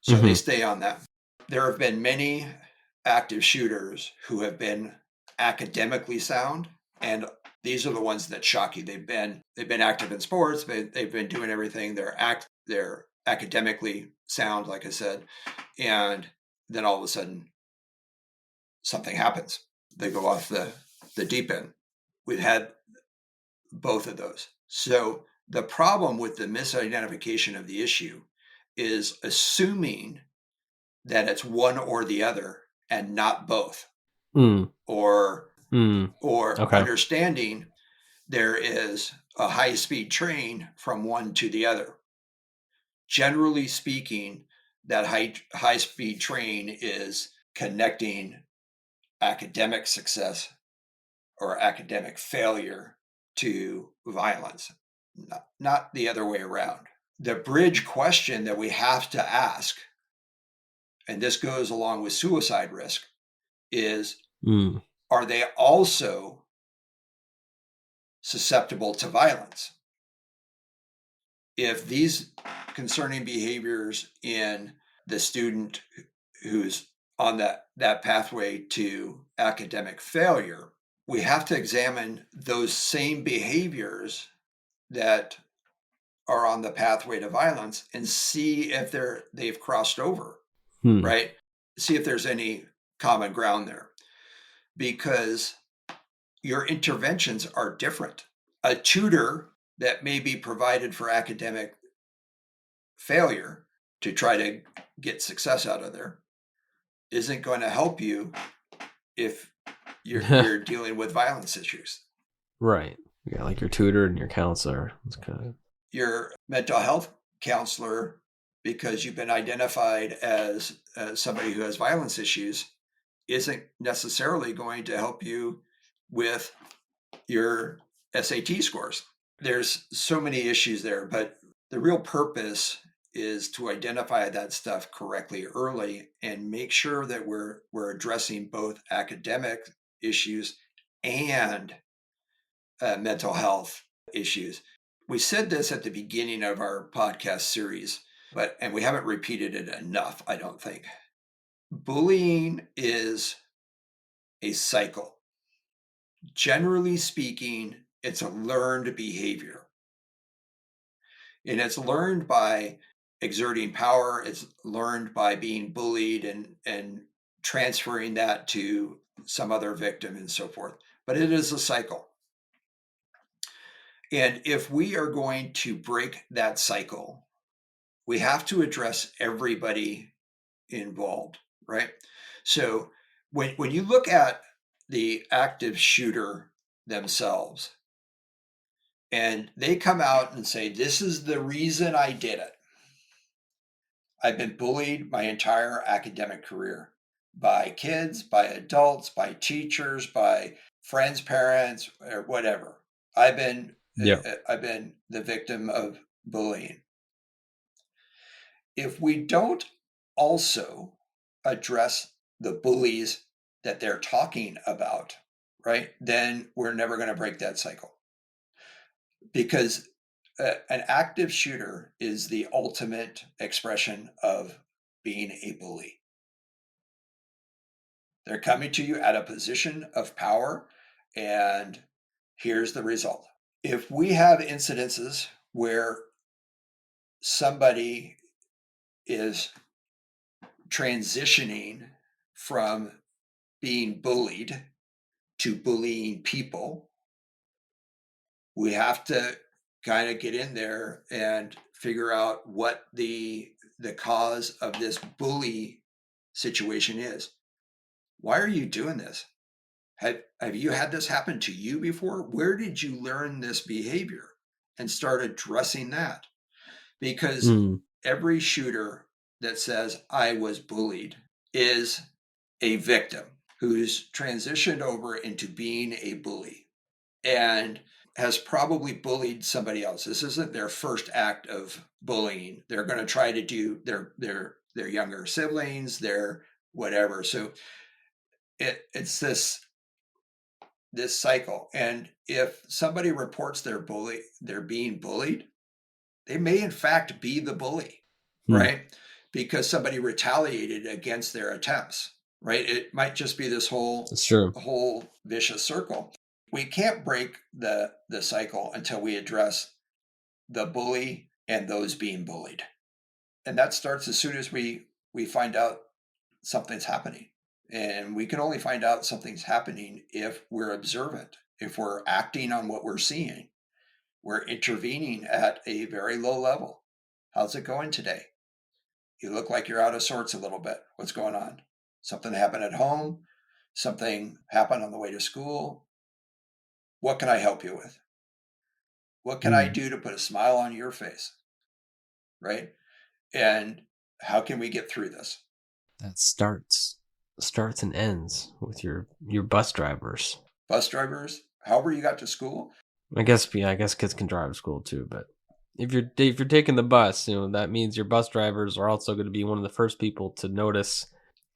So they stay on that. There have been many active shooters who have been academically sound, and these are the ones that shock you. They've been active in sports, they've been doing everything. They're academically sound, like I said, and then all of a sudden something happens. They go off the deep end. We've had both of those. So the problem with the misidentification of the issue is assuming that it's one or the other and not both, Mm. or Mm. or Okay. understanding there is a high-speed train from one to the other. Generally speaking, that high-speed train is connecting academic success or academic failure to violence, not the other way around. The bridge question that we have to ask, and this goes along with suicide risk, is Mm. are they also susceptible to violence? If these concerning behaviors in the student who's on that pathway to academic failure, we have to examine those same behaviors that are on the pathway to violence and see if they've crossed over, Hmm. right? See if there's any common ground there, because your interventions are different. A tutor that may be provided for academic failure to try to get success out of there isn't going to help you if you're dealing with violence issues. Right. Yeah, like your tutor and your counselor. It's kind of Your mental health counselor, because you've been identified as somebody who has violence issues, isn't necessarily going to help you with your SAT scores. There's so many issues there, but the real purpose is to identify that stuff correctly early and make sure that we're addressing both academic issues and mental health issues. We said this at the beginning of our podcast series, and we haven't repeated it enough, I don't think. Bullying is a cycle. Generally speaking, it's a learned behavior. And it's learned by exerting power, it's learned by being bullied and transferring that to some other victim and so forth. But it is a cycle. And if we are going to break that cycle, we have to address everybody involved, right? So when you look at the active shooter themselves, and they come out and say, this is the reason I did it. I've been bullied my entire academic career by kids, by adults, by teachers, by friends, parents, or whatever. I've been yeah. I've been the victim of bullying. If we don't also address the bullies that they're talking about, right, then we're never going to break that cycle. Because an active shooter is the ultimate expression of being a bully. They're coming to you at a position of power, and here's the result. If we have incidences where somebody is transitioning from being bullied to bullying people, we have to kind of get in there and figure out what the cause of this bully situation is. Why are you doing this? Have you had this happen to you before? Where did you learn this behavior? And start addressing that. Because Mm. every shooter that says I was bullied is a victim who's transitioned over into being a bully and has probably bullied somebody else. This isn't their first act of bullying. They're going to try to do their younger siblings, their whatever. So it's this cycle. And if somebody reports they're being bullied, they may in fact be the bully, Hmm. right? Because somebody retaliated against their attempts, right? It might just be this That's true. whole vicious circle. We can't break the cycle until we address the bully and those being bullied. And that starts as soon as we find out something's happening. And we can only find out something's happening if we're observant, if we're acting on what we're seeing. We're intervening at a very low level. How's it going today? You look like you're out of sorts a little bit. What's going on? Something happened at home? Something happened on the way to school? What can I help you with? What can I do to put a smile on your face? Right? And how can we get through this? That starts and ends with your bus drivers. Bus drivers, however you got to school. I guess kids can drive to school too, but if you're taking the bus, that means your bus drivers are also going to be one of the first people to notice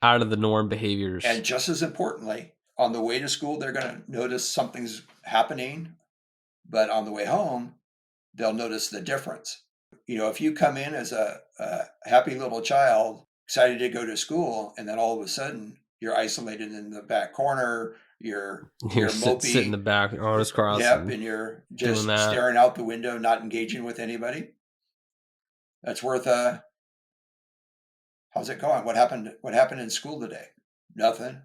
out of the norm behaviors. And just as importantly, on the way to school, they're going to notice something's happening, but on the way home, they'll notice the difference. If you come in as a happy little child, excited to go to school, and then all of a sudden you're isolated in the back corner, you're mopey, sitting in the back, arms crossed. Yep, and you're just staring out the window, not engaging with anybody. That's worth how's it going? What happened in school today? Nothing.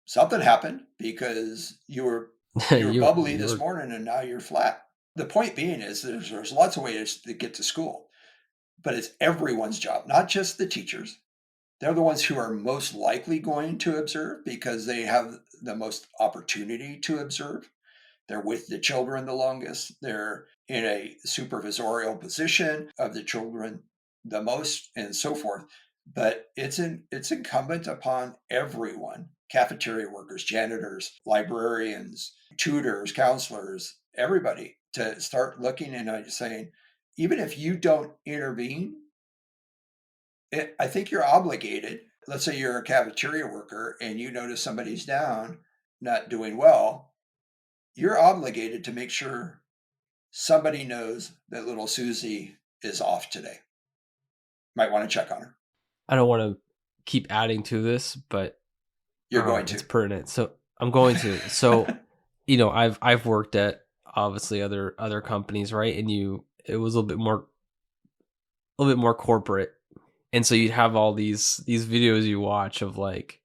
Something happened because you were bubbly this morning and now you're flat. The point being is there's lots of ways to get to school, but it's everyone's job, not just the teachers. They're the ones who are most likely going to observe because they have the most opportunity to observe. They're with the children the longest. They're in a supervisorial position of the children the most, and so forth. But it's incumbent upon everyone, cafeteria workers, janitors, librarians, tutors, counselors, everybody, to start looking and saying, even if you don't intervene, I think you're obligated. Let's say you're a cafeteria worker and you notice somebody's down, not doing well. You're obligated to make sure somebody knows that little Susie is off today. Might want to check on her. I don't want to keep adding to this, but you're going to. It's pertinent. So I'm going to. So, I've worked at obviously other companies, right? And it was a little bit more corporate. And so you'd have all these videos you watch of like,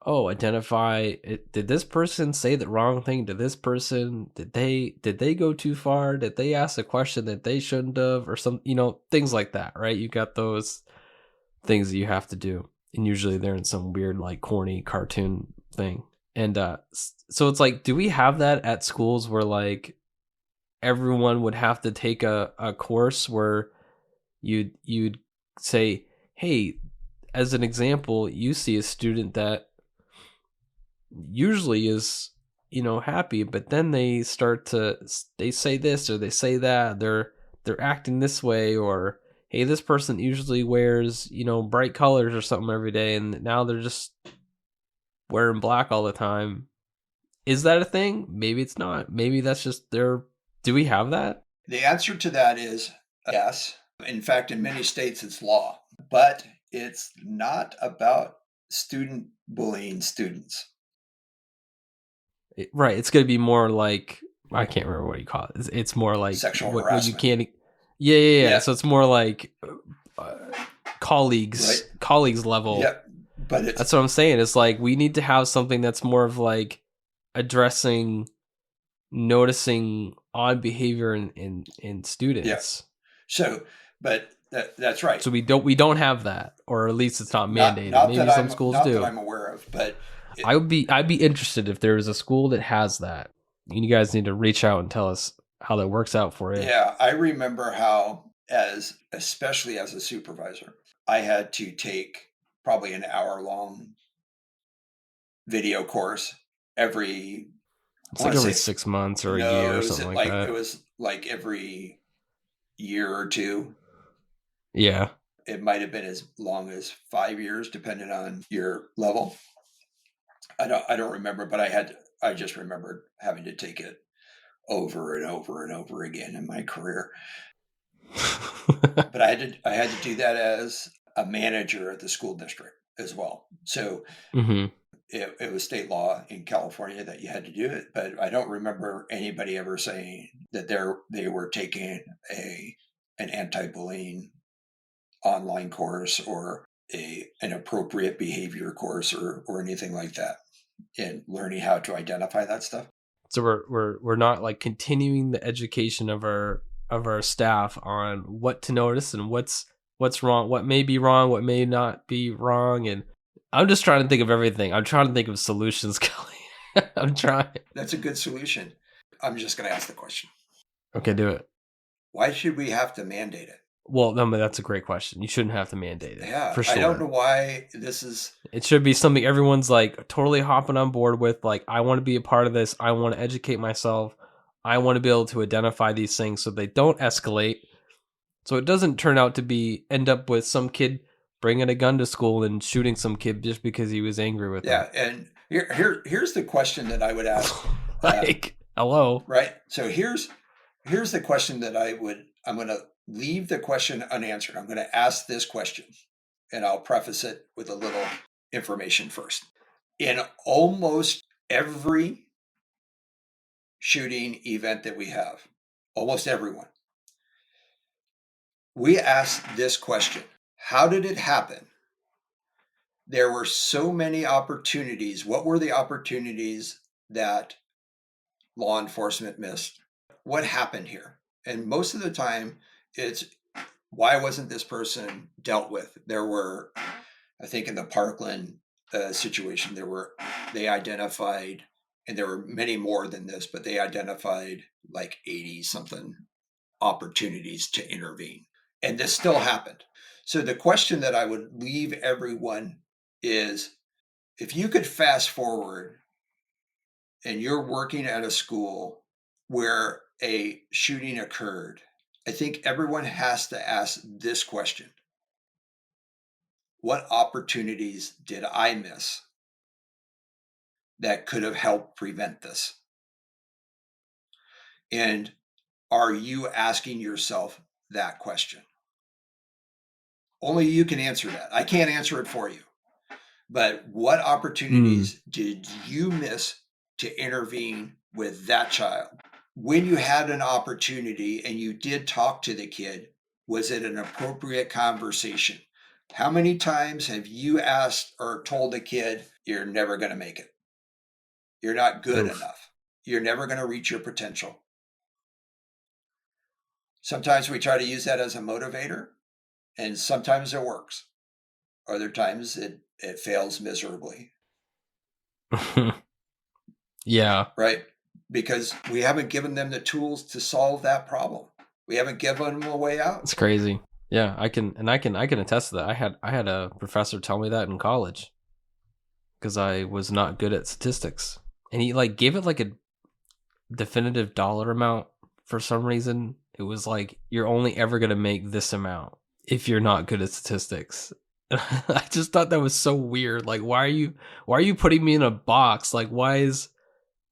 oh, identify it. Did this person say the wrong thing to this person? Did they go too far? Did they ask a question that they shouldn't have, or some, things like that, right? You got those things that you have to do, and usually they're in some weird, like, corny cartoon thing. And so it's like, do we have that at schools where like everyone would have to take a course where you'd say, hey, as an example, you see a student that usually is, happy, but then they say this or they say that, they're acting this way, or hey, this person usually wears, bright colors or something every day, and now they're just wearing black all the time. Is that a thing? Maybe it's not. Maybe that's just do we have that? The answer to that is yes. In fact, in many states it's law, but it's not about student bullying students. Right. It's going to be more like, I can't remember what you call it. It's more like sexual harassment. You can't. Yeah. So it's more like colleagues level. Yeah. But that's what I'm saying. It's like we need to have something that's more of like noticing odd behavior in students. Yeah. So, but that's right. So we don't have that, or at least it's not mandated. Maybe some schools do. That I'm aware of, but I'd be interested if there is a school that has that. You guys need to reach out and tell us how that works out for you. Yeah, I remember how, especially as a supervisor, I had to take probably an hour-long video course every. It's like every 6 months or a year or something like that. It was like every year or two. Yeah. It might have been as long as 5 years, depending on your level. I don't remember, but I just remembered having to take it over and over and over again in my career. But I had to do that as a manager at the school district as well. So it was state law in California that you had to do it, but I don't remember anybody ever saying that they were taking an anti-bullying online course, or an appropriate behavior course or anything like that in learning how to identify that stuff. So we're not like continuing the education of our staff on what to notice and what's wrong, what may be wrong, what may not be wrong, and I'm just trying to think of everything. I'm trying to think of solutions, Kelly. I'm trying. That's a good solution. I'm just going to ask the question. Okay, do it. Why should we have to mandate it? Well, no, but that's a great question. You shouldn't have to mandate it. Yeah, for sure. I don't know why this is. It should be something everyone's like totally hopping on board with. Like, I want to be a part of this. I want to educate myself. I want to be able to identify these things so they don't escalate. So it doesn't turn out to end up with some kid bringing a gun to school and shooting some kid just because he was angry with them. Yeah, and here's the question that I would ask. Like, hello. Right. So here's the question that I'm going to leave the question unanswered. I'm going to ask this question, and I'll preface it with a little information first. In almost every shooting event that we have, almost everyone, we ask this question: how did it happen? There were so many opportunities. What were the opportunities that law enforcement missed? What happened here? And most of the time, it's why wasn't this person dealt with? There were, I think, in the Parkland situation, they identified, and there were many more than this, but they identified like 80 something opportunities to intervene. And this still happened. So the question that I would leave everyone is, if you could fast forward and you're working at a school where a shooting occurred, I think everyone has to ask this question: what opportunities did I miss that could have helped prevent this? And are you asking yourself that question? Only you can answer that. I can't answer it for you. But what opportunities did you miss to intervene with that child? When you had an opportunity and you did talk to the kid, was it an appropriate conversation? How many times have you asked or told the kid, you're never going to make it? You're not good enough. You're never going to reach your potential. Sometimes we try to use that as a motivator, and sometimes it works. Other times it fails miserably. Yeah. Right? Because we haven't given them the tools to solve that problem. We haven't given them a way out. It's crazy. Yeah, I can attest to that. I had a professor tell me that in college because I was not good at statistics, and he like gave it like a definitive dollar amount for some reason. It was like, you're only ever going to make this amount if you're not good at statistics. I just thought that was so weird. Like, why are you putting me in a box? Like,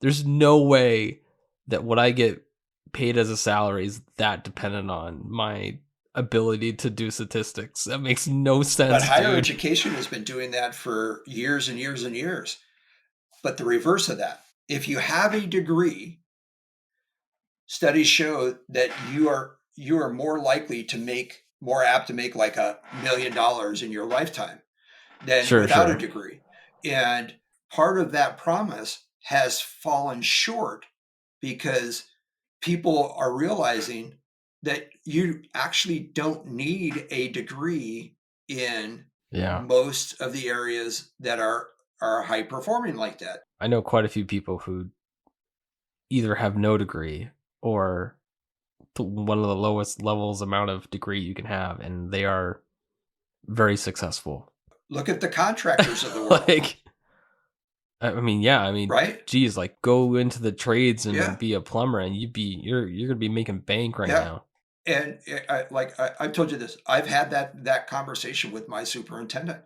there's no way that what I get paid as a salary is that dependent on my ability to do statistics. That makes no sense. But higher education has been doing that for years and years and years. But the reverse of that, if you have a degree, studies show that you are more likely to make, more apt to make like $1 million in your lifetime than without a degree. And part of that promise has fallen short because people are realizing that you actually don't need a degree in most of the areas that are high performing like that. I know quite a few people who either have no degree or one of the lowest levels amount of degree you can have, and they are very successful. Look at the contractors of the world. Right? Geez, like go into the trades and be a plumber, and you're gonna be making bank right now. And I've told you this, I've had that conversation with my superintendent.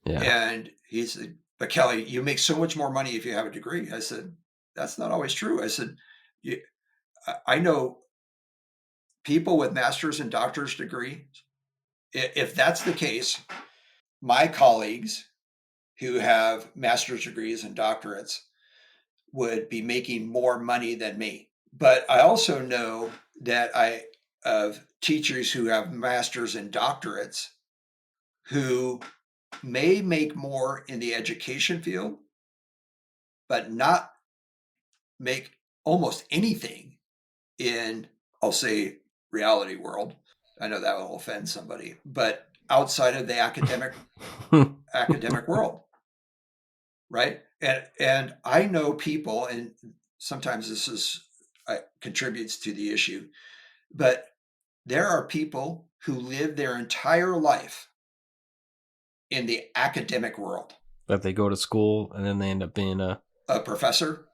Yeah. And he said, but Kelly, you make so much more money if you have a degree. I said, that's not always true. I said, I know people with master's and doctor's degrees. If that's the case, my colleagues who have master's degrees and doctorates would be making more money than me. But I also know that of teachers who have masters and doctorates who may make more in the education field, but not make almost anything in, I'll say, reality world. I know that will offend somebody, but outside of the academic world, right? And I know people, and sometimes this is contributes to the issue, but there are people who live their entire life in the academic world. That they go to school and then they end up being a professor,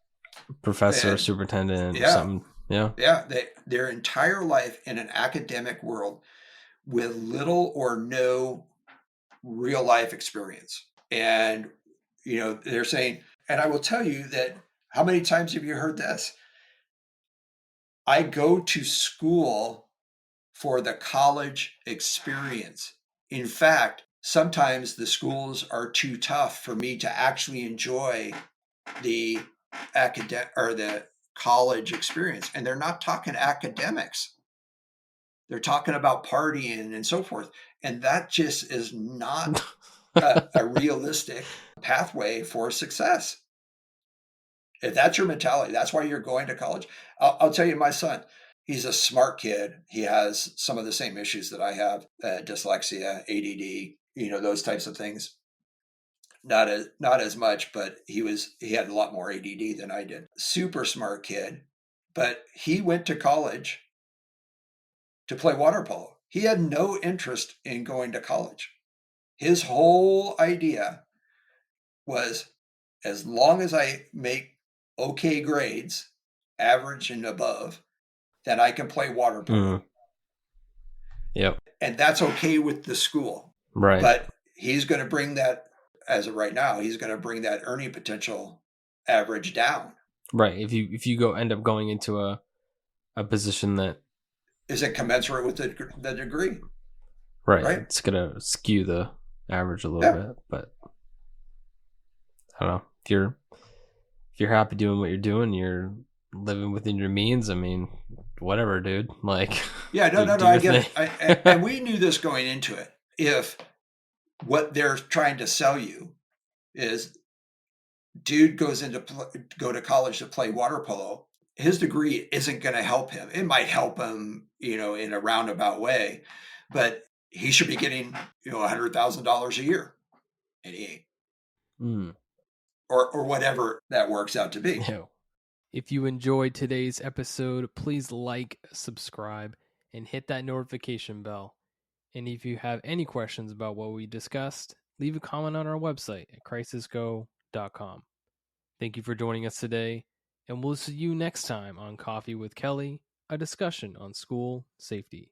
professor, and superintendent, or yeah, something. Yeah. their entire life in an academic world with little or no real life experience. And they're saying, and I will tell you that, how many times have you heard this? I go to school for the college experience. In fact, sometimes the schools are too tough for me to actually enjoy the academic or the college experience. And they're not talking academics. They're talking about partying and so forth. And that just is not a realistic pathway for success. If that's your mentality, that's why you're going to college. I'll tell you, my son, he's a smart kid. He has some of the same issues that I have, dyslexia, ADD, those types of things. Not as much, but he had a lot more ADD than I did. Super smart kid, but he went to college to play water polo. He had no interest in going to college. His whole idea was, as long as I make okay grades, average and above, then I can play water polo. Yep. And that's okay with the school. Right. But he's going to bring that, as of right now, he's going to bring that earning potential average down. Right. If you end up going into a position that isn't commensurate with the degree. Right. It's gonna skew the average a little bit, but I don't know. If you're happy doing what you're doing, you're living within your means. I mean, whatever, dude. Like, yeah, no, I get it. And we knew this going into it. If what they're trying to sell you is, dude go to college to play water polo, his degree isn't going to help him. It might help him, in a roundabout way, but he should be getting, $100,000 a year, and he ain't. Or whatever that works out to be. No. If you enjoyed today's episode, please like, subscribe, and hit that notification bell. And if you have any questions about what we discussed, leave a comment on our website at crisisgo.com. Thank you for joining us today, and we'll see you next time on Coffee with Kelly, a discussion on school safety.